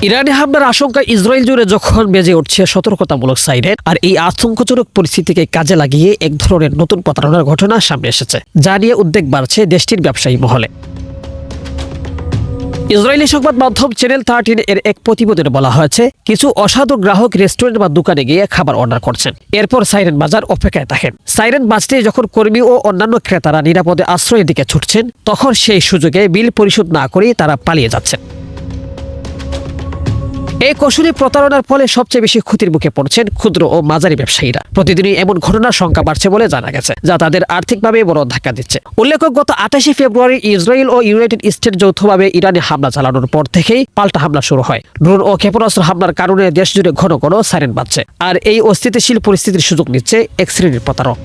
ইরানি হামলার আশঙ্কা ইসরায়েল জুড়ে যখন বেজে উঠছে সতর্কতামূলক সাইরেন, আর এই আতঙ্কজনক পরিস্থিতিকে কাজে লাগিয়ে এক ধরনের নতুন প্রতারণার ঘটনা সামনে এসেছে, যা নিয়ে উদ্বেগ বাড়ছে দেশটির ব্যবসায়ী মহলে। ইসরায়েলি সংবাদ মাধ্যম চ্যানেল 13 এর এক প্রতিবেদনে বলা হয়েছে, কিছু অসাধু গ্রাহক রেস্টুরেন্ট বা দোকানে গিয়ে খাবার অর্ডার করছেন, এরপর সাইরেন বাজার অপেক্ষায় থাকেন। সাইরেন বাজতে যখন কর্মী ও অন্যান্য ক্রেতারা নিরাপদে আশ্রয়ের দিকে ছুটছেন, তখন সেই সুযোগে বিল পরিশোধ না করেই তারা পালিয়ে যাচ্ছেন। এই কৌশলী প্রতারণার ফলে সবচেয়ে বেশি ক্ষতির মুখে পড়ছেন ক্ষুদ্র ও মাঝারি ব্যবসায়ীরা। প্রতিদিনই এমন ঘটনার সংখ্যা বাড়ছে বলে জানা গেছে, যা তাদের আর্থিকভাবে বড় ধাক্কা দিচ্ছে। উল্লেখ্য, গত 28 ফেব্রুয়ারি ইসরায়েল ও ইউনাইটেড স্টেট যৌথভাবে ইরানে হামলা চালানোর পর থেকেই পাল্টা হামলা শুরু হয়। ড্রোন ও ক্ষেপণাস্ত্র হামলার কারণে দেশ জুড়ে ঘন ঘন সাইরেন বাজছে, আর এই অস্থিতিশীল পরিস্থিতির সুযোগ নিচ্ছে এক শ্রেণীর প্রতারক।